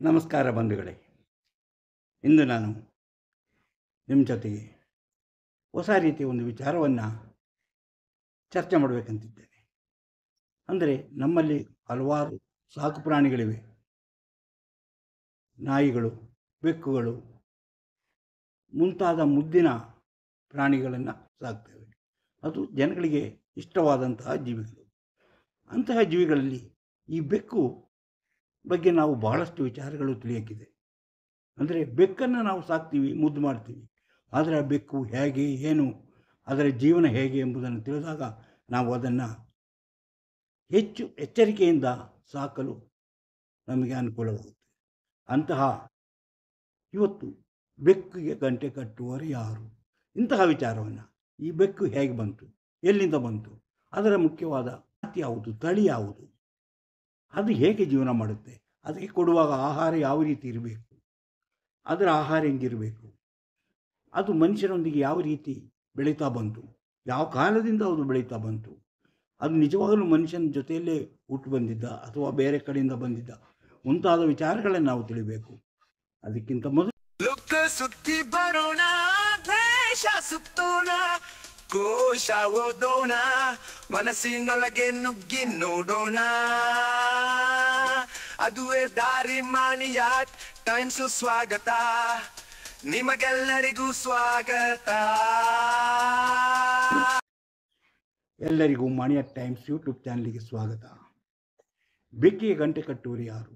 ನಮಸ್ಕಾರ ಬಂಧುಗಳೇ. ಇಂದು ನಾನು ನಿಮ್ಮ ಜೊತೆಗೆ ಹೊಸ ರೀತಿಯ ಒಂದು ವಿಚಾರವನ್ನು ಚರ್ಚೆ ಮಾಡಬೇಕಂತಿದ್ದೇನೆ. ಅಂದರೆ ನಮ್ಮಲ್ಲಿ ಹಲವಾರು ಸಾಕು ಪ್ರಾಣಿಗಳಿವೆ. ನಾಯಿಗಳು, ಬೆಕ್ಕುಗಳು ಮುಂತಾದ ಮುದ್ದಿನ ಪ್ರಾಣಿಗಳನ್ನು ಸಾಕ್ತೇವೆ. ಅದು ಜನಗಳಿಗೆ ಇಷ್ಟವಾದಂತಹ ಜೀವಿಗಳು. ಅಂತಹ ಜೀವಿಗಳಲ್ಲಿ ಈ ಬೆಕ್ಕು ಬಗ್ಗೆ ನಾವು ಬಹಳಷ್ಟು ವಿಚಾರಗಳು ತಿಳಿಯೋಕ್ಕಿದೆ. ಅಂದರೆ ಬೆಕ್ಕನ್ನು ನಾವು ಸಾಕ್ತೀವಿ, ಮುದ್ದು ಮಾಡ್ತೀವಿ. ಆದರೆ ಆ ಬೆಕ್ಕು ಹೇಗೆ, ಏನು, ಅದರ ಜೀವನ ಹೇಗೆ ಎಂಬುದನ್ನು ತಿಳಿದಾಗ ನಾವು ಅದನ್ನು ಹೆಚ್ಚು ಎಚ್ಚರಿಕೆಯಿಂದ ಸಾಕಲು ನಮಗೆ ಅನುಕೂಲವಾಗುತ್ತೆ. ಅಂತಹ ಇವತ್ತು ಬೆಕ್ಕಿಗೆ ಗಂಟೆ ಕಟ್ಟುವವರು ಯಾರು, ಇಂತಹ ವಿಚಾರವನ್ನು, ಈ ಬೆಕ್ಕು ಹೇಗೆ ಬಂತು, ಎಲ್ಲಿಂದ ಬಂತು, ಅದರ ಮುಖ್ಯವಾದ ಜಾತಿ ಯಾವುದು, ತಳಿ ಯಾವುದು, ಅದು ಹೇಗೆ ಜೀವನ ಮಾಡುತ್ತೆ, ಅದಕ್ಕೆ ಕೊಡುವಾಗ ಆಹಾರ ಯಾವ ರೀತಿ ಇರಬೇಕು, ಅದರ ಆಹಾರ ಹೆಂಗಿರಬೇಕು, ಅದು ಮನುಷ್ಯರೊಂದಿಗೆ ಯಾವ ರೀತಿ ಬೆಳೀತಾ ಬಂತು, ಯಾವ ಕಾಲದಿಂದ ಅದು ಬೆಳೀತಾ ಬಂತು, ಅದು ನಿಜವಾಗಲೂ ಮನುಷ್ಯನ ಜೊತೆಯಲ್ಲೇ ಹುಟ್ಟು ಬಂದಿದ್ದ ಅಥವಾ ಬೇರೆ ಕಡೆಯಿಂದ ಬಂದಿದ್ದ, ಮುಂತಾದ ವಿಚಾರಗಳನ್ನು ನಾವು ತಿಳಿಬೇಕು. ಅದಕ್ಕಿಂತ ಮೊದಲು ಸುದ್ದಿ ಬರೋಣ, ದ್ವೇಷ ಸುತ್ತೋಣ, ಕೋಶ ಓದೋಣ, ಮನಸ್ಸಿನೊಳಗೆ ನುಗ್ಗಿ ನೋಡೋಣ. ಅದುವೇ ದಾರಿ ಮಾಣಿಯ ಟೈಮ್ಸು. ಸ್ವಾಗತ ನಿಮಗೆಲ್ಲರಿಗೂ, ಸ್ವಾಗತ. ಎಲ್ಲರಿಗೂ ಮಾಣಿಯ ಟೈಮ್ಸ್ ಯೂಟ್ಯೂಬ್ ಚಾನಲ್ಗೆ ಸ್ವಾಗತ. ಬೆಕ್ಕಿಗೆ ಗಂಟೆ ಕಟ್ಟುವರು ಯಾರು,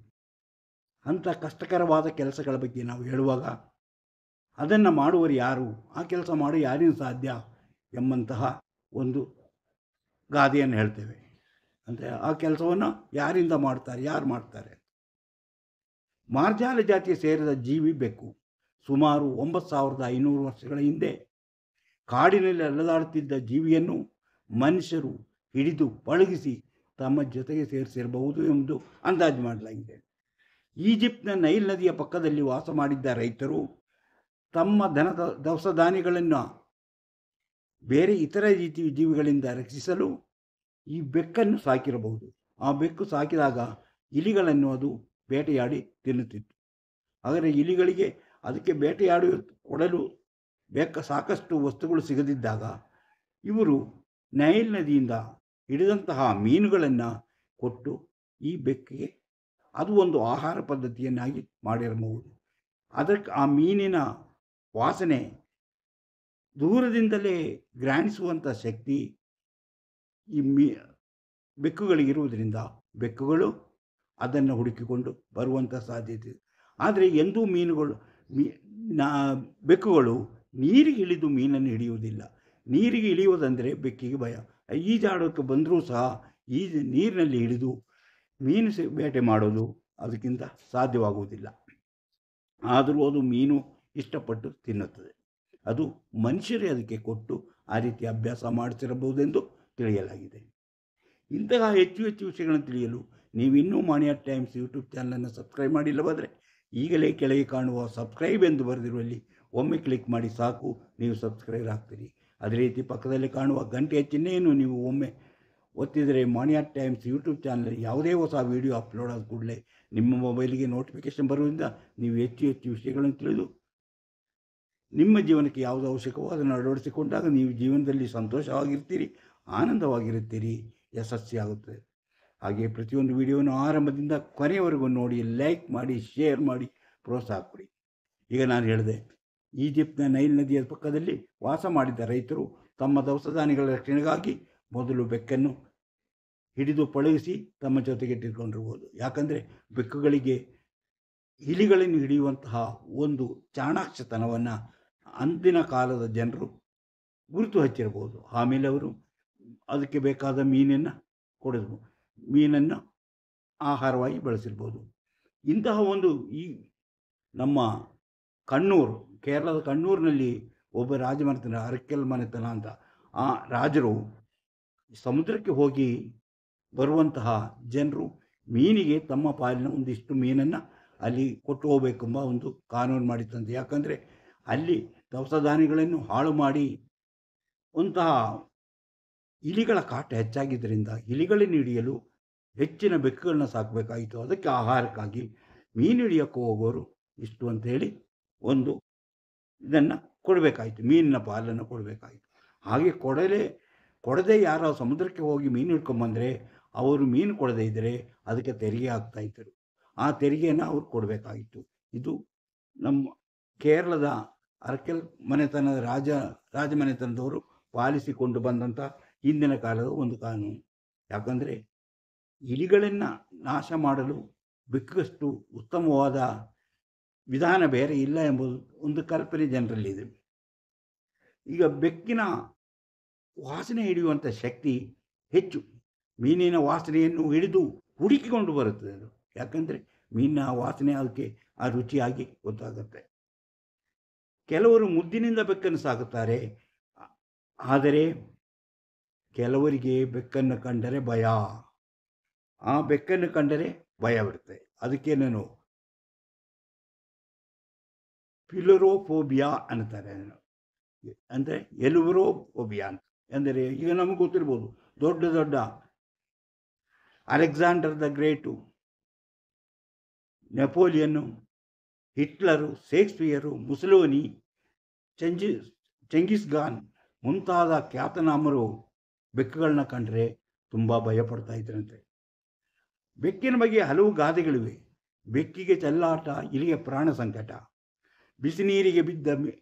ಅಂಥ ಕಷ್ಟಕರವಾದ ಕೆಲಸಗಳ ಬಗ್ಗೆ ನಾವು ಹೇಳುವಾಗ ಅದನ್ನು ಮಾಡುವರು ಯಾರು, ಆ ಕೆಲಸ ಮಾಡಿ ಯಾರಿಗೂ ಸಾಧ್ಯ ಎಂಬಂತಹ ಒಂದು ಗಾದೆಯನ್ನು ಹೇಳ್ತೇವೆ. ಅಂದರೆ ಆ ಕೆಲಸವನ್ನು ಯಾರಿಂದ ಮಾಡ್ತಾರೆ, ಯಾರು ಮಾಡ್ತಾರೆ. ಮಾರ್ಜಾಲ ಜಾತಿಗೆ ಸೇರಿದ ಜೀವಿ ಬೆಕ್ಕು. ಸುಮಾರು 9500 ವರ್ಷಗಳ ಹಿಂದೆ ಕಾಡಿನಲ್ಲಿ ಅಲೆದಾಡುತ್ತಿದ್ದ ಜೀವಿಯನ್ನು ಮನುಷ್ಯರು ಹಿಡಿದು ಪಳಗಿಸಿ ತಮ್ಮ ಜೊತೆಗೆ ಸೇರಿಸಿರಬಹುದು ಎಂದು ಅಂದಾಜು ಮಾಡಲಾಗಿದೆ. ಈಜಿಪ್ಟ್ನ ನೈಲ್ ನದಿಯ ಪಕ್ಕದಲ್ಲಿ ವಾಸ ಮಾಡಿದ್ದ ರೈತರು ತಮ್ಮ ದವಸ ಧಾನ್ಯಗಳನ್ನು ಬೇರೆ ಇತರ ರೀತಿ ಜೀವಿಗಳಿಂದ ರಕ್ಷಿಸಲು ಈ ಬೆಕ್ಕನ್ನು ಸಾಕಿರಬಹುದು. ಆ ಬೆಕ್ಕು ಸಾಕಿದಾಗ ಇಲಿಗಳನ್ನು ಅದು ಬೇಟೆಯಾಡಿ ತಿನ್ನುತ್ತಿತ್ತು. ಆದರೆ ಇಲಿಗಳಿಗೆ ಅದಕ್ಕೆ ಬೇಟೆಯಾಡಿ ಕೊಡಲು ಸಾಕಷ್ಟು ವಸ್ತುಗಳು ಸಿಗದಿದ್ದಾಗ ಇವರು ನೈಲ್ ನದಿಯಿಂದ ಹಿಡಿದಂತಹ ಮೀನುಗಳನ್ನು ಕೊಟ್ಟು ಈ ಬೆಕ್ಕಿಗೆ ಅದು ಒಂದು ಆಹಾರ ಪದ್ಧತಿಯನ್ನಾಗಿ ಮಾಡಿರಬಹುದು. ಅದಕ್ಕೆ ಆ ಮೀನಿನ ವಾಸನೆ ದೂರದಿಂದಲೇ ಗ್ರಹಿಸುವಂಥ ಶಕ್ತಿ ಈ ಬೆಕ್ಕುಗಳಿಗಿರುವುದರಿಂದ ಬೆಕ್ಕುಗಳು ಅದನ್ನು ಹುಡುಕಿಕೊಂಡು ಬರುವಂಥ ಸಾಧ್ಯತೆ ಇದೆ. ಆದರೆ ಎಂದೂ ಬೆಕ್ಕುಗಳು ನೀರಿಗೆ ಇಳಿದು ಮೀನನ್ನು ಹಿಡಿಯುವುದಿಲ್ಲ. ನೀರಿಗೆ ಇಳಿಯುವುದಂದರೆ ಬೆಕ್ಕಿಗೆ ಭಯ. ಈಜಾಡೋಕ್ಕೆ ಬಂದರೂ ಸಹ ನೀರಿನಲ್ಲಿ ಹಿಡಿದು ಮೀನು ಬೇಟೆ ಮಾಡೋದು ಅದಕ್ಕಿಂತ ಸಾಧ್ಯವಾಗುವುದಿಲ್ಲ. ಆದರೂ ಅದು ಮೀನು ಇಷ್ಟಪಟ್ಟು ತಿನ್ನುತ್ತದೆ. ಅದು ಮನುಷ್ಯರೇ ಅದಕ್ಕೆ ಕೊಟ್ಟು ಆ ರೀತಿ ಅಭ್ಯಾಸ ಮಾಡಿಸಿರಬಹುದೆಂದು ತಿಳಿಯಲಾಗಿದೆ. ಇಂತಹ ಹೆಚ್ಚು ಹೆಚ್ಚು ವಿಷಯಗಳನ್ನು ತಿಳಿಯಲು ನೀವಿನ್ನೂ ಮಾಣಿಯ ಟೈಮ್ಸ್ ಯೂಟ್ಯೂಬ್ ಚಾನಲನ್ನು ಸಬ್ಸ್ಕ್ರೈಬ್ ಮಾಡಿಲ್ಲವಾದರೆ ಈಗಲೇ ಕೆಳಗೆ ಕಾಣುವ ಸಬ್ಸ್ಕ್ರೈಬ್ ಎಂದು ಬರೆದಿರುವಲ್ಲಿ ಒಮ್ಮೆ ಕ್ಲಿಕ್ ಮಾಡಿ ಸಾಕು, ನೀವು ಸಬ್ಸ್ಕ್ರೈಬ್ ಆಗ್ತೀರಿ. ಅದೇ ರೀತಿ ಪಕ್ಕದಲ್ಲಿ ಕಾಣುವ ಗಂಟೆಯ ಚಿಹ್ನೆಯನ್ನು ನೀವು ಒಮ್ಮೆ ಒತ್ತಿದರೆ ಮಾಣಿಯ ಟೈಮ್ಸ್ ಯೂಟ್ಯೂಬ್ ಚಾನಲ್ ಯಾವುದೇ ಹೊಸ ವಿಡಿಯೋ ಅಪ್ಲೋಡ್ ಆದ ಕೂಡಲೇ ನಿಮ್ಮ ಮೊಬೈಲಿಗೆ ನೋಟಿಫಿಕೇಷನ್ ಬರುವುದರಿಂದ ನೀವು ಹೆಚ್ಚು ಹೆಚ್ಚು ವಿಷಯಗಳನ್ನು ತಿಳಿದು ನಿಮ್ಮ ಜೀವನಕ್ಕೆ ಯಾವುದು ಅವಶ್ಯಕವೋ ಅದನ್ನು ಅಳವಡಿಸಿಕೊಂಡಾಗ ನೀವು ಜೀವನದಲ್ಲಿ ಸಂತೋಷವಾಗಿರ್ತೀರಿ, ಆನಂದವಾಗಿರುತ್ತೀರಿ, ಯಶಸ್ವಿಯಾಗುತ್ತದೆ. ಹಾಗೆಯೇ ಪ್ರತಿಯೊಂದು ವಿಡಿಯೋವನ್ನು ಆರಂಭದಿಂದ ಕೊನೆಯವರೆಗೂ ನೋಡಿ, ಲೈಕ್ ಮಾಡಿ, ಶೇರ್ ಮಾಡಿ, ಪ್ರೋತ್ಸಾಹ ಕೊಡಿ. ಈಗ ನಾನು ಹೇಳಿದೆ, ಈಜಿಪ್ಟ್ನ ನೈಲ್ ನದಿಯ ಪಕ್ಕದಲ್ಲಿ ವಾಸ ಮಾಡಿದ್ದ ರೈತರು ತಮ್ಮ ದವಸ ಧಾನ್ಯಗಳ ರಕ್ಷಣೆಗಾಗಿ ಮೊದಲು ಬೆಕ್ಕನ್ನು ಹಿಡಿದು ಪಳಗಿಸಿ ತಮ್ಮ ಜೊತೆಗೆ ಇಟ್ಟುಕೊಂಡಿರ್ಬೋದು. ಯಾಕಂದರೆ ಬೆಕ್ಕುಗಳಿಗೆ ಇಲಿಗಳನ್ನು ಹಿಡಿಯುವಂತಹ ಒಂದು ಚಾಣಾಕ್ಷತನವನ್ನು ಅಂದಿನ ಕಾಲದ ಜನರು ಗುರುತು ಹಚ್ಚಿರಬಹುದು. ಆಮೇಲೆ ಅವರು ಅದಕ್ಕೆ ಬೇಕಾದ ಮೀನನ್ನು ಆಹಾರವಾಗಿ ಬಳಸಿರ್ಬೋದು. ಇಂತಹ ಒಂದು ಈ ನಮ್ಮ ಕೇರಳದ ಕಣ್ಣೂರಿನಲ್ಲಿ ಒಬ್ಬ ರಾಜಮನೆತನ, ಅರಕೆಲ್ ಮನೆತನ ಅಂತ, ಆ ರಾಜರು ಸಮುದ್ರಕ್ಕೆ ಹೋಗಿ ಬರುವಂತಹ ಜನರು ಮೀನಿಗೆ ತಮ್ಮ ಪಾಲಿನ ಒಂದಿಷ್ಟು ಮೀನನ್ನು ಅಲ್ಲಿ ಕೊಟ್ಟು ಹೋಗಬೇಕೆಂಬ ಒಂದು ಕಾನೂನು ಮಾಡಿತ್ತಂತೆ. ಯಾಕಂದರೆ ಅಲ್ಲಿ ದವಸ ಧಾನ್ಯಗಳನ್ನು ಹಾಳು ಮಾಡಿ ಅಂತಹ ಇಲಿಗಳ ಕಾಟ ಹೆಚ್ಚಾಗಿದ್ದರಿಂದ ಇಲಿಗಳನ್ನು ಹಿಡಿಯಲು ಹೆಚ್ಚಿನ ಬೆಕ್ಕುಗಳನ್ನ ಸಾಕಬೇಕಾಯಿತು. ಅದಕ್ಕೆ ಆಹಾರಕ್ಕಾಗಿ ಮೀನು ಹಿಡಿಯೋಕ್ಕೆ ಹೋಗೋರು ಇಷ್ಟು ಅಂತೇಳಿ ಒಂದು ಇದನ್ನು ಕೊಡಬೇಕಾಯಿತು, ಮೀನಿನ ಪಾಲನ್ನು ಕೊಡಬೇಕಾಯಿತು. ಹಾಗೆ ಕೊಡದೆ ಯಾರೋ ಸಮುದ್ರಕ್ಕೆ ಹೋಗಿ ಮೀನು ಹಿಡ್ಕೊಂಬಂದರೆ ಅವರು ಮೀನು ಕೊಡದೇ ಇದ್ದರೆ ಅದಕ್ಕೆ ತೆರಿಗೆ ಆಗ್ತಾಯಿದ್ದರು. ಆ ತೆರಿಗೆಯನ್ನು ಅವ್ರು ಕೊಡಬೇಕಾಗಿತ್ತು. ಇದು ನಮ್ಮ ಕೇರಳದ ಅರಕೆಲ್ ಮನೆತನದ ರಾಜಮನೆತನದವರು ಪಾಲಿಸಿಕೊಂಡು ಬಂದಂಥ ಹಿಂದಿನ ಕಾಲದ ಒಂದು ಕಾನೂನು. ಯಾಕಂದರೆ ಇಲಿಗಳನ್ನು ನಾಶ ಮಾಡಲು ಬೆಕ್ಕಷ್ಟು ಉತ್ತಮವಾದ ವಿಧಾನ ಬೇರೆ ಇಲ್ಲ ಎಂಬುದು ಒಂದು ಕಲ್ಪನೆ ಜನರಲ್ಲಿದೆ. ಈಗ ಬೆಕ್ಕಿನ ವಾಸನೆ ಹಿಡಿಯುವಂಥ ಶಕ್ತಿ ಹೆಚ್ಚು. ಮೀನಿನ ವಾಸನೆಯನ್ನು ಹಿಡಿದು ಹುಡುಕಿಕೊಂಡು ಬರುತ್ತದೆ ಅದು. ಯಾಕಂದರೆ ಮೀನಿನ ವಾಸನೆ ಅದಕ್ಕೆ ಆ ರುಚಿಯಾಗಿ ಗೊತ್ತಾಗುತ್ತೆ. ಕೆಲವರು ಮುದ್ದಿನಿಂದ ಬೆಕ್ಕನ್ನು ಸಾಕುತ್ತಾರೆ, ಆದರೆ ಕೆಲವರಿಗೆ ಬೆಕ್ಕನ್ನು ಕಂಡರೆ ಭಯ. ಆ ಬೆಕ್ಕನ್ನು ಕಂಡರೆ ಭಯ ಬರುತ್ತೆ. ಅದಕ್ಕೇನೇನು ಫಿಲೋರೋಫೋಬಿಯಾ ಅಂತಾರೆ. ಅಂದರೆ ಎಲುವರೋಫೋಬಿಯಾ ಅಂತ. ಅಂದರೆ ಈಗ ನಮಗೆ ಗೊತ್ತಿರ್ಬೋದು, ದೊಡ್ಡ ದೊಡ್ಡ Alexander the great, Napoleon, Hitler, Shakespeare, Mussolini, Genghis Khan ಮುಂತಾದ ಖ್ಯಾತನಾಮರು ಬೆಕ್ಕುಗಳನ್ನ ಕಂಡ್ರೆ ತುಂಬ ಭಯಪಡ್ತಾ ಇದ್ರಂತೆ. ಬೆಕ್ಕಿನ ಬಗ್ಗೆ ಹಲವು ಗಾದೆಗಳಿವೆ. ಬೆಕ್ಕಿಗೆ ಚೆಲ್ಲಾಟ, ಇಲಿಗೆ ಪ್ರಾಣ ಸಂಕಟ. ಬಿಸಿ ನೀರಿಗೆ ಬಿದ್ದ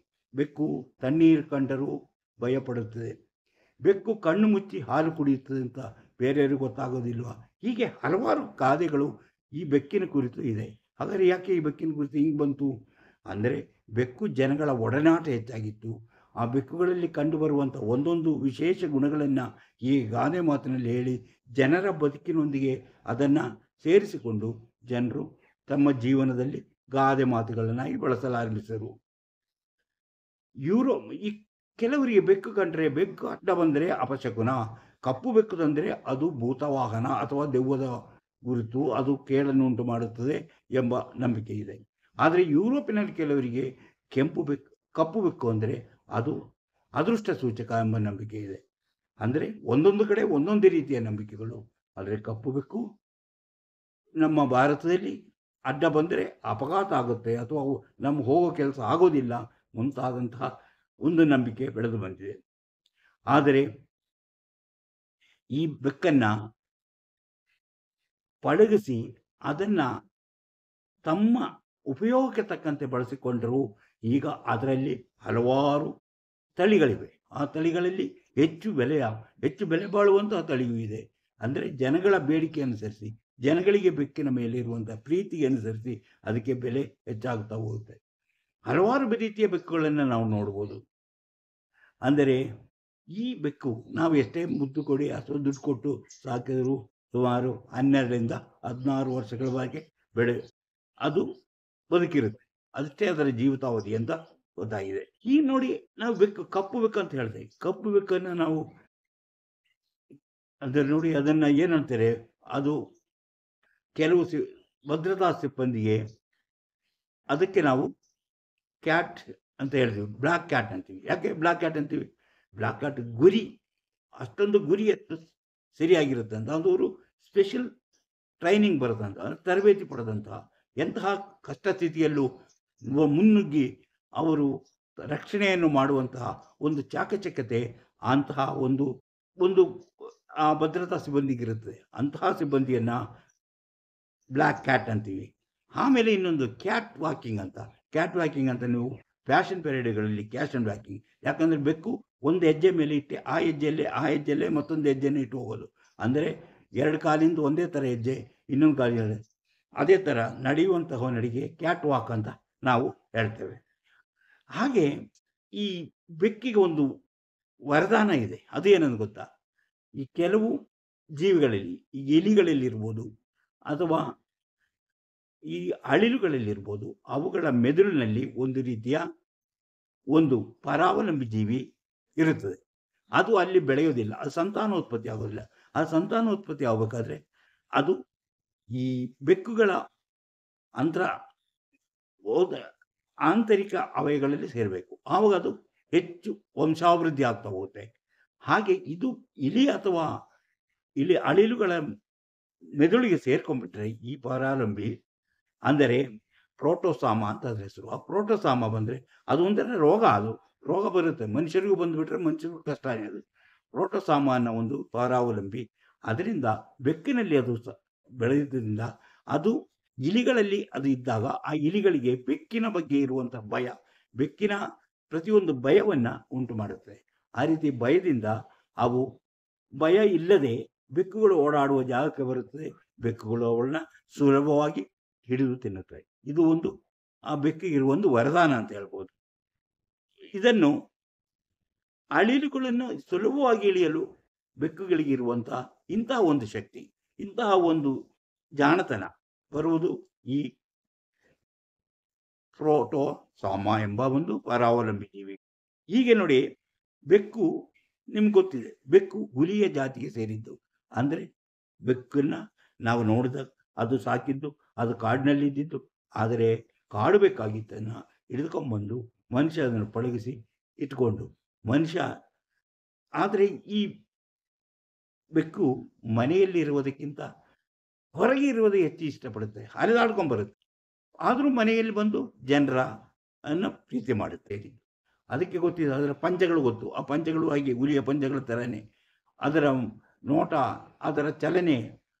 ಬೆಕ್ಕು ತಣ್ಣೀರು ಕಂಡರೂ ಭಯಪಡುತ್ತದೆ. ಬೆಕ್ಕು ಕಣ್ಣು ಮುಚ್ಚಿ ಹಾಲು ಕುಡಿಯುತ್ತದೆ ಅಂತ ಬೇರೆಯವ್ರಿಗೆ ಗೊತ್ತಾಗೋದಿಲ್ವ? ಹೀಗೆ ಹಲವಾರು ಗಾದೆಗಳು ಈ ಬೆಕ್ಕಿನ ಕುರಿತು ಇದೆ. ಹಾಗಾದರೆ ಯಾಕೆ ಈ ಬೆಕ್ಕಿನ ಕುರಿತು ಹಿಂಗೆ ಬಂತು ಅಂದರೆ, ಬೆಕ್ಕು ಜನಗಳ ಒಡನಾಟ ಹೆಚ್ಚಾಗಿತ್ತು. ಆ ಬೆಕ್ಕುಗಳಲ್ಲಿ ಕಂಡುಬರುವಂಥ ಒಂದೊಂದು ವಿಶೇಷ ಗುಣಗಳನ್ನು ಈ ಗಾದೆ ಮಾತಿನಲ್ಲಿ ಹೇಳಿ ಜನರ ಬದುಕಿನೊಂದಿಗೆ ಅದನ್ನು ಸೇರಿಸಿಕೊಂಡು ಜನರು ತಮ್ಮ ಜೀವನದಲ್ಲಿ ಗಾದೆ ಮಾತುಗಳನ್ನಾಗಿ ಬಳಸಲಾರಂಭಿಸಿದರು. ಈ ಕೆಲವರಿಗೆ ಬೆಕ್ಕು ಕಂಡ್ರೆ, ಬೆಕ್ಕು ಅಡ್ಡ ಬಂದರೆ ಅಪಶಕುನ, ಕಪ್ಪು ಬೆಕ್ಕು ತಂದರೆ ಅದು ಭೂತವಾಹನ ಅಥವಾ ದೆವ್ವದ ಗುರುತು, ಅದು ಕೇಳನ್ನುಂಟು ಮಾಡುತ್ತದೆ ಎಂಬ ನಂಬಿಕೆ ಇದೆ. ಆದರೆ ಯುರೋಪಿನಲ್ಲಿ ಕೆಲವರಿಗೆ ಕಪ್ಪು ಬೆಕ್ಕು ಅಂದರೆ ಅದು ಅದೃಷ್ಟ ಸೂಚಕ ಎಂಬ ನಂಬಿಕೆ ಇದೆ. ಅಂದರೆ ಒಂದೊಂದು ಕಡೆ ಒಂದೊಂದು ರೀತಿಯ ನಂಬಿಕೆಗಳು. ಆದರೆ ಕಪ್ಪು ಬೆಕ್ಕು ನಮ್ಮ ಭಾರತದಲ್ಲಿ ಅಡ್ಡ ಬಂದರೆ ಅಪಘಾತ ಆಗುತ್ತೆ ಅಥವಾ ನಮ್ಮ ಹೋಗೋ ಕೆಲಸ ಆಗೋದಿಲ್ಲ ಮುಂತಾದಂತಹ ಒಂದು ನಂಬಿಕೆ ಬೆಳೆದು ಬಂದಿದೆ. ಆದರೆ ಈ ಬೆಕ್ಕನ್ನು ಪಳಗಿಸಿ ಅದನ್ನು ತಮ್ಮ ಉಪಯೋಗಕ್ಕೆ ತಕ್ಕಂತೆ ಬಳಸಿಕೊಂಡರೂ ಈಗ ಅದರಲ್ಲಿ ಹಲವಾರು ತಳಿಗಳಿವೆ. ಆ ತಳಿಗಳಲ್ಲಿ ಹೆಚ್ಚು ಬೆಲೆ ಬಾಳುವಂತಹ ತಳಿಯೂ ಇದೆ. ಅಂದರೆ ಜನಗಳ ಬೇಡಿಕೆ ಅನುಸರಿಸಿ, ಜನಗಳಿಗೆ ಬೆಕ್ಕಿನ ಮೇಲೆ ಇರುವಂಥ ಪ್ರೀತಿಗೆ ಅನುಸರಿಸಿ ಅದಕ್ಕೆ ಬೆಲೆ ಹೆಚ್ಚಾಗ್ತಾ ಹೋಗುತ್ತೆ. ಹಲವಾರು ರೀತಿಯ ಬೆಕ್ಕುಗಳನ್ನು ನಾವು ನೋಡ್ಬೋದು. ಅಂದರೆ ಈ ಬೆಕ್ಕು ನಾವು ಎಷ್ಟೇ ಮುದ್ದು ಕೊಡಿ ಅಥವಾ ದುಡ್ಡು ಕೊಟ್ಟು ಸಾಕಿದರೂ ಸುಮಾರು 12ರಿಂದ 16 ವರ್ಷಗಳವರೆಗೆ ಅದು ಬದುಕಿರುತ್ತೆ. ಅದಷ್ಟೇ ಅದರ ಜೀವಿತಾವಧಿ ಅಂತ ಗೊತ್ತಾಗಿದೆ. ಈ ನೋಡಿ, ನಾವು ಕಪ್ಪು ಬೆಕ್ಕು ಅಂತ ಹೇಳ್ತೇವೆ. ಕಪ್ಪು ಬೆಕ್ಕನ್ನು ನಾವು ಅಂದರೆ ನೋಡಿ, ಅದನ್ನು ಏನಂತಾರೆ, ಅದು ಕೆಲವು ಭದ್ರತಾ ಸಿಬ್ಬಂದಿಗೆ ಅದಕ್ಕೆ ನಾವು ಕ್ಯಾಟ್ ಅಂತ ಹೇಳ್ತೀವಿ, ಬ್ಲ್ಯಾಕ್ ಕ್ಯಾಟ್ ಅಂತೀವಿ. ಯಾಕೆ ಬ್ಲ್ಯಾಕ್ ಕ್ಯಾಟ್ ಅಂತೀವಿ? ಬ್ಲ್ಯಾಕ್ ಕ್ಯಾಟ್ ಅಷ್ಟೊಂದು ಗುರಿ ಸರಿಯಾಗಿರುತ್ತೆ ಅಂತ, ಅದವರು ಸ್ಪೆಷಲ್ ಟ್ರೈನಿಂಗ್ ಬರೋದಂತ, ತರಬೇತಿ ಪಡೆದಂತಹ, ಎಂತಹ ಕಷ್ಟ ಸ್ಥಿತಿಯಲ್ಲೂ ಮುನ್ನುಗ್ಗಿ ಅವರು ರಕ್ಷಣೆಯನ್ನು ಮಾಡುವಂತಹ ಒಂದು ಚಾಕಚಕ್ಯತೆ ಅಂತಹ ಒಂದು ಆ ಭದ್ರತಾ ಸಿಬ್ಬಂದಿಗಿರುತ್ತದೆ. ಅಂತಹ ಸಿಬ್ಬಂದಿಯನ್ನು ಬ್ಲ್ಯಾಕ್ ಕ್ಯಾಟ್ ಅಂತೀವಿ. ಆಮೇಲೆ ಇನ್ನೊಂದು ಕ್ಯಾಟ್ ವಾಕಿಂಗ್ ಅಂತ ನೀವು ಫ್ಯಾಷನ್ ಪೆರೇಡ್ಗಳಲ್ಲಿ ಕ್ಯಾಶ್ ಆ್ಯಂಡ್ ವಾಕಿಂಗ್. ಯಾಕಂದರೆ ಬೆಕ್ಕು ಒಂದು ಹೆಜ್ಜೆ ಮೇಲೆ ಇಟ್ಟು ಆ ಹೆಜ್ಜೆಯಲ್ಲೇ ಮತ್ತೊಂದು ಹೆಜ್ಜೆನ ಇಟ್ಟು ಹೋಗೋದು. ಅಂದರೆ ಎರಡು ಕಾಲಿಂದ ಒಂದೇ ಥರ ಹೆಜ್ಜೆ, ಇನ್ನೊಂದು ಕಾಲಿನ ಅದೇ ಥರ ನಡೆಯುವಂತಹ ನಡಿಗೆ ಕ್ಯಾಟ್ ವಾಕ್ ಅಂತ ನಾವು ಹೇಳ್ತೇವೆ. ಹಾಗೆ ಈ ಬೆಕ್ಕಿಗೆ ಒಂದು ವರದಾನ ಇದೆ. ಅದು ಏನಂದು ಗೊತ್ತಾ? ಈ ಕೆಲವು ಜೀವಿಗಳಲ್ಲಿ, ಈ ಇಲಿಗಳಲ್ಲಿರ್ಬೋದು ಅಥವಾ ಈ ಅಳಿಲುಗಳಲ್ಲಿರ್ಬೋದು, ಅವುಗಳ ಮೆದುಳಿನಲ್ಲಿ ಒಂದು ರೀತಿಯ ಒಂದು ಪರಾವಲಂಬಿ ಜೀವಿ ಇರುತ್ತದೆ. ಅದು ಅಲ್ಲಿ ಬೆಳೆಯೋದಿಲ್ಲ, ಅದು ಸಂತಾನೋತ್ಪತ್ತಿ ಆಗೋದಿಲ್ಲ. ಆ ಸಂತಾನೋತ್ಪತ್ತಿ ಆಗಬೇಕಾದ್ರೆ ಅದು ಈ ಬೆಕ್ಕುಗಳ ಆಂತರಿಕ ಅವಯಗಳಲ್ಲಿ ಸೇರಬೇಕು. ಆವಾಗ ಅದು ಹೆಚ್ಚು ವಂಶಾಭಿವೃದ್ಧಿ ಆಗ್ತಾ ಹೋಗುತ್ತೆ. ಹಾಗೆ ಇದು ಇಲಿ ಅಳಿಲುಗಳ ಮೆದುಳಿಗೆ ಸೇರ್ಕೊಂಡ್ಬಿಟ್ರೆ ಈ ಪರಾವಲಂಬಿ ಅಂದರೆ ಪ್ರೋಟೋಸಾಮ ಅಂತ ಅದ್ರ ಹೆಸರು. ಆ ಪ್ರೋಟೋಸಾಮ ಬಂದರೆ ಅದು ಒಂಥರ ರೋಗ, ಅದು ರೋಗ ಬರುತ್ತೆ, ಮನುಷ್ಯರಿಗೂ ಬಂದುಬಿಟ್ರೆ ಮನುಷ್ಯರಿಗೂ ಕಷ್ಟನೇ. ಅದು ಪ್ರೋಟೋಸಾಮ ಅನ್ನೋ ಒಂದು ಪರಾವಲಂಬಿ. ಅದರಿಂದ ಬೆಕ್ಕಿನಲ್ಲಿ ಅದು ಬೆಳೆದಿದ್ದರಿಂದ ಅದು ಇಲಿಗಳಲ್ಲಿ ಅದು ಇದ್ದಾಗ ಆ ಇಲಿಗಳಿಗೆ ಬೆಕ್ಕಿನ ಬಗ್ಗೆ ಇರುವಂಥ ಭಯ, ಬೆಕ್ಕಿನ ಪ್ರತಿಯೊಂದು ಭಯವನ್ನು ಉಂಟು ಮಾಡುತ್ತೆ. ಆ ರೀತಿ ಭಯದಿಂದ ಅವು ಭಯ ಇಲ್ಲದೆ ಬೆಕ್ಕುಗಳು ಓಡಾಡುವ ಜಾಗಕ್ಕೆ ಬರುತ್ತದೆ. ಬೆಕ್ಕುಗಳು ಅವಳನ್ನ ಸುಲಭವಾಗಿ ಹಿಡಿದು ತಿನ್ನುತ್ತವೆ. ಇದು ಒಂದು ಆ ಬೆಕ್ಕಿಗಿರುವ ಒಂದು ವರದಾನ ಅಂತ ಹೇಳ್ಬೋದು. ಇದನ್ನು ಅಳಿಲುಗಳನ್ನು ಸುಲಭವಾಗಿ ಇಳಿಯಲು ಬೆಕ್ಕುಗಳಿಗೆ ಇರುವಂತಹ ಇಂತಹ ಒಂದು ಶಕ್ತಿ, ಇಂತಹ ಒಂದು ಜಾಣತನ ಬರುವುದು ಈ ಪ್ರೋಟೋಸಾಮ ಎಂಬ ಒಂದು ಪರಾವಲಂಬಿ ಜೀವಿ. ಹೀಗೆ ನೋಡಿ, ಬೆಕ್ಕು ನಿಮ್ಗೆ ಗೊತ್ತಿದೆ, ಬೆಕ್ಕು ಹುಲಿಯ ಜಾತಿಗೆ ಸೇರಿದ್ದು. ಅಂದರೆ ಬೆಕ್ಕನ್ನು ನಾವು ನೋಡಿದ ಅದು ಸಾಕಿದ್ದು, ಅದು ಕಾಡಿನಲ್ಲಿ ಇದ್ದಿದ್ದು. ಆದರೆ ಕಾಡು ಬೆಕ್ಕಾಗಿದ್ದನ್ನು ಹಿಡಿದುಕೊಂಡ್ಬಂದು ಮನುಷ್ಯ ಅದನ್ನು ಪಳಗಿಸಿ ಇಟ್ಕೊಂಡು ಮನುಷ್ಯ. ಆದರೆ ಈ ಬೆಕ್ಕು ಮನೆಯಲ್ಲಿರುವುದಕ್ಕಿಂತ ಹೊರಗೆ ಇರುವುದೇ ಹೆಚ್ಚು ಇಷ್ಟಪಡುತ್ತೆ, ಹರಿದಾಡ್ಕೊಂಡ್ಬರುತ್ತೆ. ಆದರೂ ಮನೆಯಲ್ಲಿ ಬಂದು ಜನರ ಅನ್ನು ಪ್ರೀತಿ ಮಾಡುತ್ತೆ. ಅದಕ್ಕೆ ಗೊತ್ತಿದೆ, ಅದರ ಪಂಜಗಳು ಗೊತ್ತು. ಆ ಪಂಜಗಳು ಹಾಗೆ ಹುಲಿಯ ಪಂಜಗಳ ಥರನೇ. ಅದರ ನೋಟ, ಅದರ ಚಲನೆ,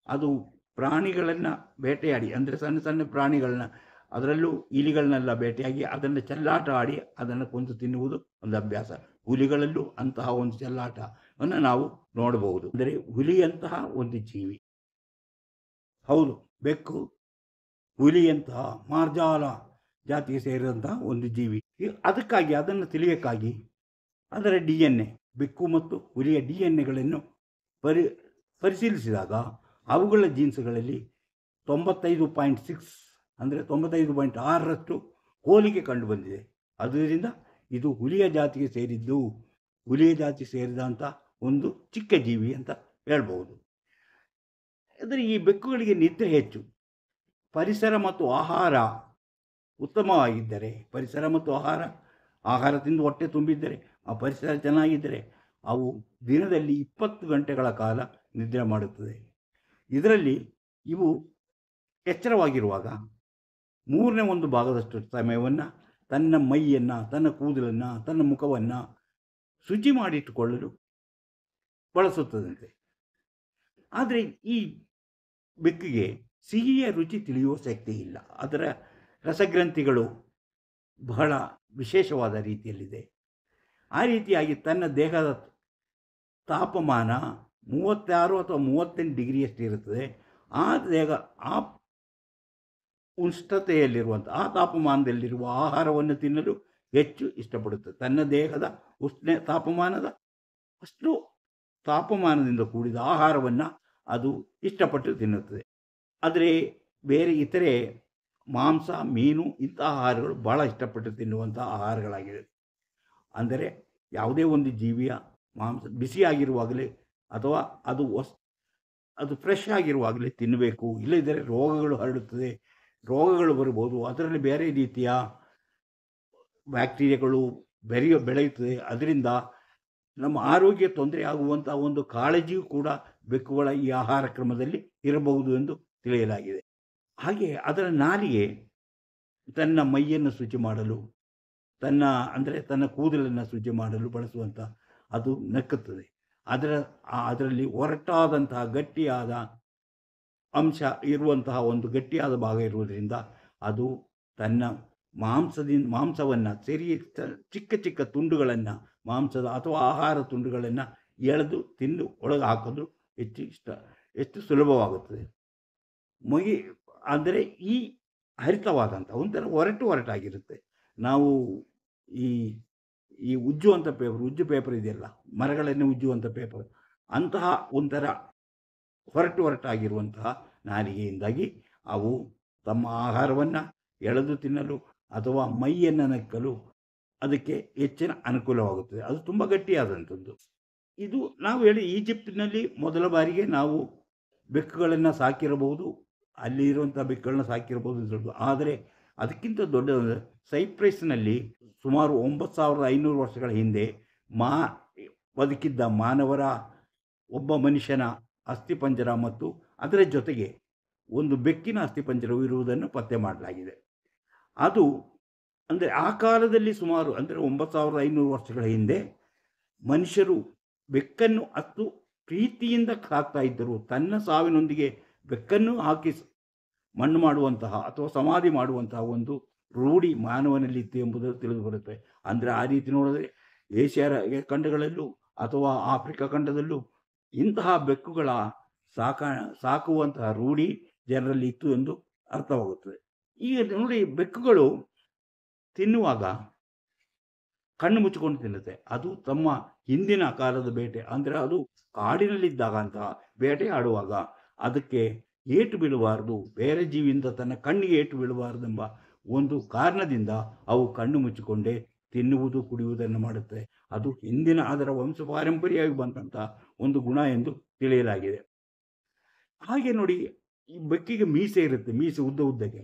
ಅದು ಪ್ರಾಣಿಗಳನ್ನು ಬೇಟೆಯಾಡಿ, ಅಂದರೆ ಸಣ್ಣ ಸಣ್ಣ ಪ್ರಾಣಿಗಳನ್ನ, ಅದರಲ್ಲೂ ಇಲಿಗಳನ್ನೆಲ್ಲ ಬೇಟೆಯಾಗಿ ಅದನ್ನು ಚೆಲ್ಲಾಟ ಆಡಿ ಅದನ್ನು ಕೊಂದು ತಿನ್ನುವುದು ಒಂದು ಅಭ್ಯಾಸ. ಹುಲಿಗಳಲ್ಲೂ ಅಂತಹ ಒಂದು ಚೆಲ್ಲಾಟವನ್ನು ನಾವು ನೋಡಬಹುದು. ಅಂದರೆ ಹುಲಿಯಂತಹ ಒಂದು ಜೀವಿ. ಹೌದು, ಬೆಕ್ಕು ಹುಲಿಯಂತಹ ಮಾರ್ಜಾಲ ಜಾತಿಗೆ ಸೇರಿದಂತಹ ಒಂದು ಜೀವಿ. ಅದಕ್ಕಾಗಿ ಅದನ್ನು ತಿಳಿಯಕ್ಕಾಗಿ ಅದರ DNA, ಬೆಕ್ಕು ಮತ್ತು ಹುಲಿಯ DNAಗಳನ್ನು ಪರಿಶೀಲಿಸಿದಾಗ ಅವುಗಳ ಜೀನ್ಸ್ಗಳಲ್ಲಿ 95.6 ಅಂದರೆ 95.6ರಷ್ಟು ಹೋಲಿಕೆ ಕಂಡುಬಂದಿದೆ. ಆದ್ದರಿಂದ ಇದು ಹುಲಿಯ ಜಾತಿಗೆ ಸೇರಿದ್ದು, ಹುಲಿಯ ಜಾತಿ ಸೇರಿದಂಥ ಒಂದು ಚಿಕ್ಕ ಜೀವಿ ಅಂತ ಹೇಳ್ಬೋದು. ಅಂದರೆ ಈ ಬೆಕ್ಕುಗಳಿಗೆ ನಿದ್ರೆ ಹೆಚ್ಚು. ಪರಿಸರ ಮತ್ತು ಆಹಾರ ಉತ್ತಮವಾಗಿದ್ದರೆ, ಪರಿಸರ ಮತ್ತು ಆಹಾರ ತಿಂದು ಹೊಟ್ಟೆ ತುಂಬಿದ್ದರೆ, ಆ ಪರಿಸರ ಚೆನ್ನಾಗಿದ್ದರೆ ಅವು ದಿನದಲ್ಲಿ 20 ಗಂಟೆಗಳ ಕಾಲ ನಿದ್ರೆ ಮಾಡುತ್ತದೆ. ಇದರಲ್ಲಿ ಇವು ಎಚ್ಚರವಾಗಿರುವಾಗ 1/3 ಸಮಯವನ್ನು ತನ್ನ ಮೈಯನ್ನು, ತನ್ನ ಕೂದಲನ್ನು, ತನ್ನ ಮುಖವನ್ನು ಶುಚಿ ಮಾಡಿಟ್ಟುಕೊಳ್ಳಲು ಬಳಸುತ್ತದಂತೆ. ಆದರೆ ಈ ಬೆಕ್ಕಿಗೆ ಸಿಹಿಯ ರುಚಿ ತಿಳಿಯುವ ಶಕ್ತಿ ಇಲ್ಲ. ಅದರ ರಸಗ್ರಂಥಿಗಳು ಬಹಳ ವಿಶೇಷವಾದ ರೀತಿಯಲ್ಲಿದೆ. ಆ ರೀತಿಯಾಗಿ ತನ್ನ ದೇಹದ ತಾಪಮಾನ 36 ಅಥವಾ 38 ಡಿಗ್ರಿಯಷ್ಟು ಇರುತ್ತದೆ. ಆ ದೇಹ ಆ ಉಷ್ಣತೆಯಲ್ಲಿರುವಂಥ, ಆ ತಾಪಮಾನದಲ್ಲಿರುವ ಆಹಾರವನ್ನು ತಿನ್ನಲು ಹೆಚ್ಚು ಇಷ್ಟಪಡುತ್ತದೆ. ತನ್ನ ದೇಹದ ತಾಪಮಾನದ ಅಷ್ಟು ತಾಪಮಾನದಿಂದ ಕೂಡಿದ ಆಹಾರವನ್ನು ಅದು ಇಷ್ಟಪಟ್ಟು ತಿನ್ನುತ್ತದೆ. ಆದರೆ ಬೇರೆ ಇತರೆ ಮಾಂಸ, ಮೀನು ಇಂತಹ ಆಹಾರಗಳು ಭಾಳ ಇಷ್ಟಪಟ್ಟು ತಿನ್ನುವಂಥ ಆಹಾರಗಳಾಗಿವೆ. ಅಂದರೆ ಯಾವುದೇ ಒಂದು ಜೀವಿಯ ಮಾಂಸ ಬಿಸಿಯಾಗಿರುವಾಗಲೇ ಅಥವಾ ಅದು ಫ್ರೆಶ್ ಆಗಿರುವಾಗಲೇ ತಿನ್ನಬೇಕು. ಇಲ್ಲದಿದ್ದರೆ ರೋಗಗಳು ಹರಡುತ್ತದೆ, ರೋಗಗಳು ಬರ್ಬೋದು. ಅದರಲ್ಲಿ ಬೇರೆ ರೀತಿಯ ಬ್ಯಾಕ್ಟೀರಿಯಾಗಳು ಬೆಳೆಯುತ್ತದೆ. ಅದರಿಂದ ನಮ್ಮ ಆರೋಗ್ಯ ತೊಂದರೆ ಆಗುವಂಥ ಒಂದು ಕಾಳಜಿಯೂ ಕೂಡ ಬೆಕ್ಕುಗಳ ಈ ಆಹಾರ ಕ್ರಮದಲ್ಲಿ ಇರಬಹುದು ಎಂದು ತಿಳಿಯಲಾಗಿದೆ. ಹಾಗೆ ಅದರ ನಾಲಿಗೆ ತನ್ನ ಮೈಯನ್ನು ಶುಚಿ ಮಾಡಲು, ತನ್ನ ಕೂದಲನ್ನು ಶುಚಿ ಮಾಡಲು ಬಳಸುವಂಥ ಅದು ನಕ್ಕುತ್ತದೆ. ಅದರಲ್ಲಿ ಒರಟಾದಂತಹ ಗಟ್ಟಿಯಾದ ಅಂಶ ಇರುವಂತಹ ಒಂದು ಗಟ್ಟಿಯಾದ ಭಾಗ ಇರುವುದರಿಂದ ಅದು ತನ್ನ ಮಾಂಸವನ್ನು ಚಿಕ್ಕ ಚಿಕ್ಕ ತುಂಡುಗಳನ್ನು, ಮಾಂಸದ ಅಥವಾ ಆಹಾರ ತುಂಡುಗಳನ್ನು ಎಳೆದು ತಿಂದು ಒಳಗೆ ಹಾಕೋದು ಹೆಚ್ಚು ಸುಲಭವಾಗುತ್ತದೆ. ಅಂದರೆ ಈ ಹರಿತವಾದಂಥ ಒಂಥರ ಒರಟಾಗಿರುತ್ತೆ. ನಾವು ಈ ಉಜ್ಜುವಂಥ ಉಜ್ಜು ಪೇಪರ್ ಇದೆಯಲ್ಲ, ಮರಗಳನ್ನು ಉಜ್ಜುವಂಥ ಪೇಪರ್, ಅಂತಹ ಒಂಥರ ಹೊರಟಾಗಿರುವಂತಹ ನಾಲಿಗೆಯಿಂದಾಗಿ ಅವು ತಮ್ಮ ಆಹಾರವನ್ನು ಎಳೆದು ತಿನ್ನಲು ಅಥವಾ ಮೈಯನ್ನು ನಕ್ಕಲು ಅದಕ್ಕೆ ಹೆಚ್ಚಿನ ಅನುಕೂಲವಾಗುತ್ತದೆ. ಅದು ತುಂಬ ಗಟ್ಟಿಯಾದಂಥದ್ದು. ಇದು ನಾವು ಈಜಿಪ್ಟಿನಲ್ಲಿ ಮೊದಲ ಬಾರಿಗೆ ನಾವು ಬೆಕ್ಕುಗಳನ್ನು ಸಾಕಿರಬಹುದು, ಅಲ್ಲಿ ಇರುವಂಥ ಬೆಕ್ಕುಗಳನ್ನ ಸಾಕಿರಬಹುದು. ಆದರೆ ಅದಕ್ಕಿಂತ ದೊಡ್ಡದು ಸೈಪ್ರಸ್ನಲ್ಲಿ ಸುಮಾರು 9500 ವರ್ಷಗಳ ಹಿಂದೆ ಬದುಕಿದ್ದ ಮಾನವರ ಒಬ್ಬ ಮನುಷ್ಯನ ಅಸ್ಥಿಪಂಜರ ಮತ್ತು ಅದರ ಜೊತೆಗೆ ಒಂದು ಬೆಕ್ಕಿನ ಅಸ್ಥಿಪಂಜರವು ಇರುವುದನ್ನು ಪತ್ತೆ ಮಾಡಲಾಗಿದೆ. ಅದು ಅಂದರೆ ಆ ಕಾಲದಲ್ಲಿ ಸುಮಾರು ಅಂದರೆ 9500 ವರ್ಷಗಳ ಹಿಂದೆ ಮನುಷ್ಯರು ಬೆಕ್ಕನ್ನು ಅಷ್ಟು ಪ್ರೀತಿಯಿಂದ ಸಾಕ್ತಾ ಇದ್ದರು. ತನ್ನ ಸಾವಿನೊಂದಿಗೆ ಬೆಕ್ಕನ್ನು ಹಾಕಿ ಮಣ್ಣು ಮಾಡುವಂತಹ ಅಥವಾ ಸಮಾಧಿ ಮಾಡುವಂತಹ ಒಂದು ರೂಢಿ ಮಾನವನಲ್ಲಿತ್ತು ಎಂಬುದು ತಿಳಿದು ಬರುತ್ತೆ. ಅಂದರೆ ಆ ರೀತಿ ನೋಡಿದ್ರೆ ಏಷ್ಯಾ ಖಂಡಗಳಲ್ಲೂ ಅಥವಾ ಆಫ್ರಿಕಾ ಖಂಡದಲ್ಲೂ ಇಂತಹ ಬೆಕ್ಕುಗಳ ಸಾಕುವಂತಹ ರೂಢಿ ಜನರಲ್ಲಿ ಇತ್ತು ಎಂದು ಅರ್ಥವಾಗುತ್ತದೆ. ಈಗ ನೋಡಿ, ಬೆಕ್ಕುಗಳು ತಿನ್ನುವಾಗ ಕಣ್ಣು ಮುಚ್ಚಿಕೊಂಡು ತಿನ್ನುತ್ತೆ. ಅದು ತಮ್ಮ ಹಿಂದಿನ ಕಾಲದ ಬೇಟೆ, ಅಂದರೆ ಅದು ಕಾಡಿನಲ್ಲಿದ್ದಾಗ ಅಂತಹ ಬೇಟೆ ಆಡುವಾಗ ಅದಕ್ಕೆ ಏಟು ಬೀಳಬಾರ್ದು, ಬೇರೆ ಜೀವಿಯಿಂದ ತನ್ನ ಕಣ್ಣಿಗೆ ಏಟು ಬೀಳಬಾರ್ದೆಂಬ ಒಂದು ಕಾರಣದಿಂದ ಅವು ಕಣ್ಣು ಮುಚ್ಚಿಕೊಂಡೇ ತಿನ್ನುವುದು ಕುಡಿಯುವುದನ್ನು ಮಾಡುತ್ತೆ. ಅದು ಹಿಂದಿನ ಅದರ ವಂಶ ಪಾರಂಪರ್ಯವಾಗಿ ಬಂದಂಥ ಒಂದು ಗುಣ ಎಂದು ತಿಳಿಯಲಾಗಿದೆ. ಹಾಗೆ ನೋಡಿ, ಈ ಬೆಕ್ಕಿಗೆ ಮೀಸೆ ಇರುತ್ತೆ, ಮೀಸೆ ಉದ್ದಕ್ಕೆ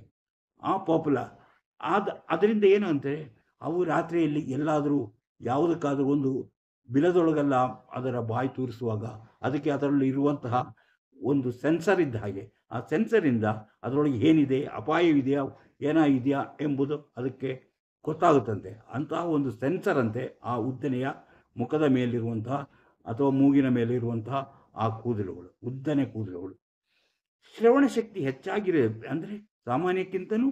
ಆ ಪಾಪ್ಯುಲರ್ ಅದರಿಂದ ಏನು ಅಂದರೆ ಅವು ರಾತ್ರಿಯಲ್ಲಿ ಎಲ್ಲಾದರೂ ಯಾವುದಕ್ಕಾದರೂ ಒಂದು ಬಿಲದೊಳಗೆಲ್ಲ ಅದರ ಬಾಯಿ ತೂರಿಸುವಾಗ ಅದಕ್ಕೆ ಅದರಲ್ಲಿ ಇರುವಂತಹ ಒಂದು ಸೆನ್ಸರ್ ಇದ್ದ ಹಾಗೆ, ಆ ಸೆನ್ಸರಿಂದ ಅದರೊಳಗೆ ಏನಿದೆ, ಅಪಾಯವಿದೆಯಾ, ಏನಾಗಿದೆಯಾ ಎಂಬುದು ಅದಕ್ಕೆ ಗೊತ್ತಾಗುತ್ತಂತೆ. ಅಂತಹ ಒಂದು ಸೆನ್ಸರ್ ಅಂತೆ ಆ ಉದ್ದನೆಯ ಮುಖದ ಮೇಲಿರುವಂತಹ ಅಥವಾ ಮೂಗಿನ ಮೇಲಿರುವಂತಹ ಆ ಕೂದಲುಗಳು, ಉದ್ದನೆ ಕೂದಲುಗಳು. ಶ್ರವಣ ಶಕ್ತಿ ಹೆಚ್ಚಾಗಿರೋ ಅಂದರೆ ಸಾಮಾನ್ಯಕ್ಕಿಂತಲೂ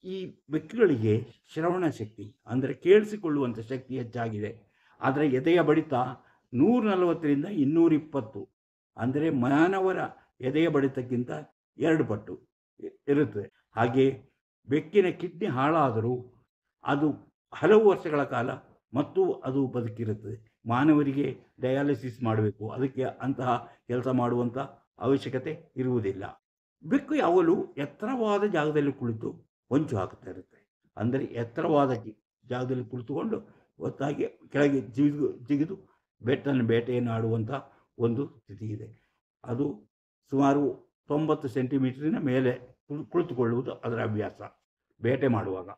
ಈ ಬೆಕ್ಕುಗಳಿಗೆ ಶ್ರವಣ ಶಕ್ತಿ ಅಂದರೆ ಕೇಳಿಸಿಕೊಳ್ಳುವಂಥ ಶಕ್ತಿ ಹೆಚ್ಚಾಗಿದೆ. ಆದರೆ ಎದೆಯ ಬಡಿತ 140ರಿಂದ 220 ಅಂದರೆ ಮಾನವರ ಎದೆಯ ಬಡಿತಕ್ಕಿಂತ 2 ಪಟ್ಟು ಇರುತ್ತದೆ. ಹಾಗೆ ಬೆಕ್ಕಿನ ಕಿಡ್ನಿ ಹಾಳಾದರೂ ಅದು ಹಲವು ವರ್ಷಗಳ ಕಾಲ ಮತ್ತು ಅದು ಬದುಕಿರುತ್ತದೆ. ಮಾನವರಿಗೆ ಡಯಾಲಿಸಿಸ್ ಮಾಡಬೇಕು, ಅದಕ್ಕೆ ಅಂತಹ ಕೆಲಸ ಮಾಡುವಂಥ ಅವಶ್ಯಕತೆ ಇರುವುದಿಲ್ಲ. ಬೆಕ್ಕು ಯಾವಾಗಲೂ ಎತ್ತರವಾದ ಜಾಗದಲ್ಲಿ ಕುಳಿತು ಹೊಂಚು ಹಾಕ್ತಾ ಇರುತ್ತೆ. ಅಂದರೆ ಎತ್ತರವಾದ ಜಾಗದಲ್ಲಿ ಕುಳಿತುಕೊಂಡು ಹೊತ್ತಾಗಿ ಕೆಳಗೆ ಜಿಗಿದು ಬೇಟೆಯನ್ನು ಆಡುವಂಥ ಒಂದು ಸ್ಥಿತಿ ಇದೆ. ಅದು ಸುಮಾರು 90 ಸೆಂಟಿಮೀಟರಿನ ಮೇಲೆ ಕುಳಿತುಕೊಳ್ಳುವುದು ಅದರ ಅಭ್ಯಾಸ ಬೇಟೆ ಮಾಡುವಾಗ.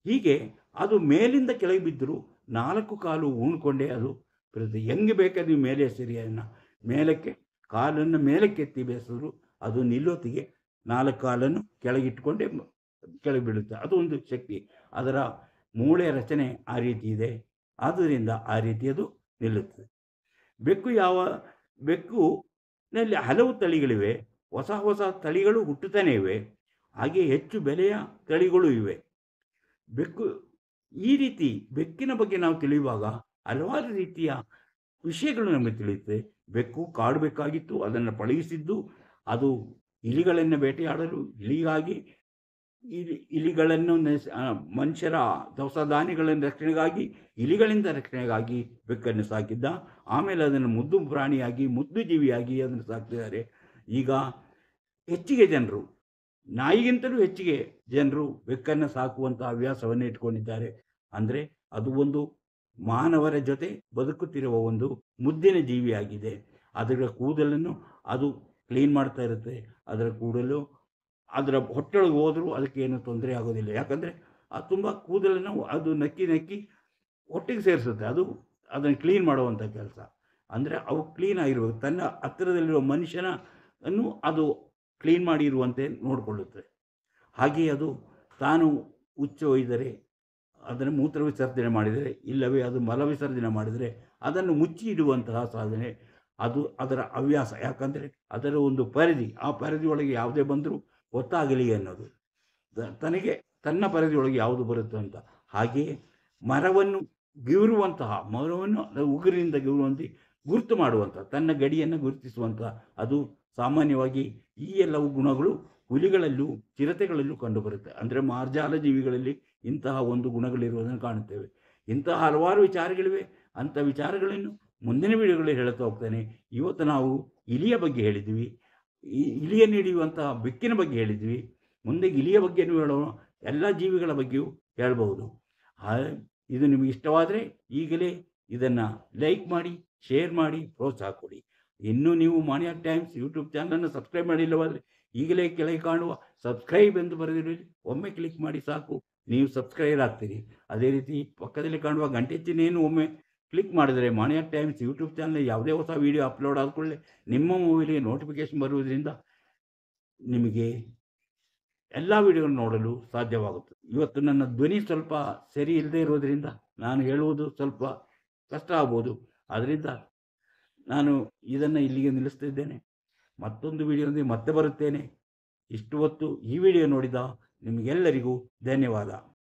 ಹೀಗೆ ಅದು ಮೇಲಿಂದ ಕೆಳಗೆ ಬಿದ್ದರೂ 4 ಕಾಲು ಉಣ್ಕೊಂಡೇ ಅದು ಬರುತ್ತೆ. ಹೆಂಗೆ ಬೇಕಾದ್ರೆ ನೀವು ಮೇಲೆ ಸರಿಯನ್ನು ಮೇಲಕ್ಕೆ ಕಾಲನ್ನು ಮೇಲಕ್ಕೆ ಎತ್ತಿ ಬೇಸಿದ್ರು ಅದು ನಿಲ್ಲೋತಿಗೆ 4 ಕಾಲನ್ನು ಕೆಳಗಿಟ್ಟುಕೊಂಡೇ ಕೆಳಗೆ ಬೀಳುತ್ತೆ. ಅದು ಒಂದು ಶಕ್ತಿ, ಅದರ ಮೂಳೆ ರಚನೆ ಆ ರೀತಿ ಇದೆ. ಆದ್ದರಿಂದ ಆ ರೀತಿ ಅದು ನಿಲ್ಲುತ್ತದೆ. ಬೆಕ್ಕುನಲ್ಲಿ ಹಲವು ತಳಿಗಳಿವೆ, ಹೊಸ ತಳಿಗಳು ಹುಟ್ಟುತ್ತಾನೆ ಇವೆ, ಹಾಗೆ ಹೆಚ್ಚು ಬೆಲೆಯ ತಳಿಗಳು ಇವೆ. ಈ ರೀತಿ ಬೆಕ್ಕಿನ ಬಗ್ಗೆ ನಾವು ತಿಳಿಯುವಾಗ ಹಲವಾರು ರೀತಿಯ ವಿಷಯಗಳು ನಮಗೆ ತಿಳಿಯುತ್ತೆ. ಬೆಕ್ಕು ಕಾಡು ಬೇಕಾಗಿತ್ತು, ಅದನ್ನು ಪಳಗಿಸಿದ್ದು ಅದು ಇಲಿಗಳನ್ನು ಬೇಟೆಯಾಡಲು, ಇಲಿಗಳನ್ನು ಮನುಷ್ಯರ ದವಸ ಧಾನ್ಯಗಳನ್ನು ರಕ್ಷಣೆಗಾಗಿ, ಇಲಿಗಳಿಂದ ರಕ್ಷಣೆಗಾಗಿ ಬೆಕ್ಕನ್ನು ಸಾಕಿದ್ದ. ಆಮೇಲೆ ಅದನ್ನು ಮುದ್ದು ಪ್ರಾಣಿಯಾಗಿ, ಮುದ್ದು ಜೀವಿಯಾಗಿ ಅದನ್ನು ಸಾಕ್ತಿದ್ದಾರೆ. ಈಗ ಹೆಚ್ಚಿಗೆ ಜನರು, ನಾಯಿಗಿಂತಲೂ ಹೆಚ್ಚಿಗೆ ಜನರು ಬೆಕ್ಕನ್ನು ಸಾಕುವಂಥ ಹವ್ಯಾಸವನ್ನು ಇಟ್ಕೊಂಡಿದ್ದಾರೆ. ಅಂದರೆ ಅದು ಒಂದು ಮಾನವರ ಜೊತೆ ಬದುಕುತ್ತಿರುವ ಒಂದು ಮುದ್ದಿನ ಜೀವಿಯಾಗಿದೆ. ಅದರ ಕೂದಲನ್ನು ಅದು ಕ್ಲೀನ್ ಮಾಡ್ತಾ ಇರುತ್ತೆ. ಅದರ ಕೂದಲು ಅದರ ಹೊಟ್ಟೆಯೊಳಗೆ ಹೋದರೂ ಅದಕ್ಕೆ ಏನು ತೊಂದರೆ ಆಗೋದಿಲ್ಲ. ಯಾಕಂದರೆ ಅದು ತುಂಬ ಕೂದಲನ್ನು ಅದು ನಕ್ಕಿ ಹೊಟ್ಟೆಗೆ ಸೇರಿಸುತ್ತೆ. ಅದು ಅದನ್ನು ಕ್ಲೀನ್ ಮಾಡುವಂಥ ಕೆಲಸ. ಅಂದರೆ ಅವು ಕ್ಲೀನ್ ಆಗಿರ್ಬೇಕು, ತನ್ನ ಹತ್ತಿರದಲ್ಲಿರುವ ಮನುಷ್ಯನನ್ನು ಅದು ಕ್ಲೀನ್ ಮಾಡಿರುವಂತೆ ನೋಡಿಕೊಳ್ಳುತ್ತೆ. ಹಾಗೆಯೇ ಅದು ತಾನು ಉಚ್ಚ ಒಯ್ದರೆ ಅದನ್ನು ಮೂತ್ರ ವಿಸರ್ಜನೆ ಮಾಡಿದರೆ, ಇಲ್ಲವೇ ಅದು ಮಲ ವಿಸರ್ಜನೆ ಮಾಡಿದರೆ ಅದನ್ನು ಮುಚ್ಚಿ ಇಡುವಂತಹ ಸಾಧನೆ ಅದು ಅದರ ಹವ್ಯಾಸ. ಯಾಕಂದರೆ ಅದರ ಒಂದು ಪರಿಧಿ, ಆ ಪರಿಧಿಯೊಳಗೆ ಯಾವುದೇ ಬಂದರೂ ಗೊತ್ತಾಗಲಿ ಅನ್ನೋದು, ತನಗೆ ತನ್ನ ಪರಿಧಿಯೊಳಗೆ ಯಾವುದು ಬರುತ್ತೆ ಅಂತ. ಹಾಗೆಯೇ ಮರವನ್ನು ಉಗುರಿನಿಂದ ಗಿರುವಂತೆ ಗುರುತು ಮಾಡುವಂಥ, ತನ್ನ ಗಡಿಯನ್ನು ಗುರುತಿಸುವಂಥ ಅದು ಸಾಮಾನ್ಯವಾಗಿ ಈ ಎಲ್ಲವೂ ಗುಣಗಳು ಹುಲಿಗಳಲ್ಲೂ ಚಿರತೆಗಳಲ್ಲೂ ಕಂಡುಬರುತ್ತೆ. ಅಂದರೆ ಮಾರ್ಜಾಲ ಜೀವಿಗಳಲ್ಲಿ ಇಂತಹ ಒಂದು ಗುಣಗಳಿರುವುದನ್ನು ಕಾಣುತ್ತೇವೆ. ಇಂತಹ ಹಲವಾರು ವಿಚಾರಗಳಿವೆ. ಅಂಥ ವಿಚಾರಗಳನ್ನು ಮುಂದಿನ ವಿಡಿಯೋಗಳಲ್ಲಿ ಹೇಳುತ್ತಾ ಹೋಗ್ತಾನೆ. ಇವತ್ತು ನಾವು ಇಲಿಯ ಬಗ್ಗೆ ಹೇಳಿದ್ವಿ, ಇಲಿಯನ್ನು ಹಿಡಿಯುವಂತಹ ಬೆಕ್ಕಿನ ಬಗ್ಗೆ ಹೇಳಿದ್ವಿ. ಮುಂದೆ ಇಲಿಯ ಬಗ್ಗೆಯೂ ಹೇಳೋಣ, ಎಲ್ಲ ಜೀವಿಗಳ ಬಗ್ಗೆಯೂ ಹೇಳಬಹುದು. ಇದು ನಿಮಗೆ ಇಷ್ಟವಾದರೆ ಈಗಲೇ ಇದನ್ನು ಲೈಕ್ ಮಾಡಿ, ಶೇರ್ ಮಾಡಿ, ಪ್ರೋತ್ಸಾಹ ಕೊಡಿ. ಇನ್ನೂ ನೀವು ಮಾಣಿಯಾಕ್ ಟೈಮ್ಸ್ ಯೂಟ್ಯೂಬ್ ಚಾನಲನ್ನು ಸಬ್ಸ್ಕ್ರೈಬ್ ಮಾಡಿಲ್ಲವಾದರೆ ಈಗಲೇ ಕೆಳಗೆ ಕಾಣುವ ಸಬ್ಸ್ಕ್ರೈಬ್ ಎಂದು ಬರೆದಿರುವುದು ಒಮ್ಮೆ ಕ್ಲಿಕ್ ಮಾಡಿ ಸಾಕು, ನೀವು ಸಬ್ಸ್ಕ್ರೈಬ್ ಆಗ್ತೀರಿ. ಅದೇ ರೀತಿ ಪಕ್ಕದಲ್ಲಿ ಕಾಣುವ ಗಂಟೆ ಚಿಹ್ನೆಯನ್ನು ಒಮ್ಮೆ ಕ್ಲಿಕ್ ಮಾಡಿದರೆ ಮಾಣಿಯಾಕ್ ಟೈಮ್ಸ್ ಯೂಟ್ಯೂಬ್ ಚಾನಲ್ ಯಾವುದೇ ಹೊಸ ವೀಡಿಯೋ ಅಪ್ಲೋಡ್ ಆದ ಕೂಡಲೇ ನಿಮ್ಮ ಮೊಬೈಲಿಗೆ ನೋಟಿಫಿಕೇಶನ್ ಬರುವುದರಿಂದ ನಿಮಗೆ ಎಲ್ಲ ವಿಡಿಯೋ ನೋಡಲು ಸಾಧ್ಯವಾಗುತ್ತದೆ. ಇವತ್ತು ನನ್ನ ಧ್ವನಿ ಸ್ವಲ್ಪ ಸರಿ ಇಲ್ಲದೆ ಇರೋದರಿಂದ ನಾನು ಹೇಳುವುದು ಸ್ವಲ್ಪ ಕಷ್ಟ ಆಗ್ಬೋದು. ಆದ್ದರಿಂದ ನಾನು ಇದನ್ನು ಇಲ್ಲಿಗೆ ನಿಲ್ಲಿಸ್ತಿದ್ದೇನೆ. ಮತ್ತೊಂದು ವಿಡಿಯೋದಲ್ಲಿ ಮತ್ತೆ ಬರುತ್ತೇನೆ. ಇಷ್ಟು ಹೊತ್ತು ಈ ವಿಡಿಯೋ ನೋಡಿದ ನಿಮಗೆಲ್ಲರಿಗೂ ಧನ್ಯವಾದ.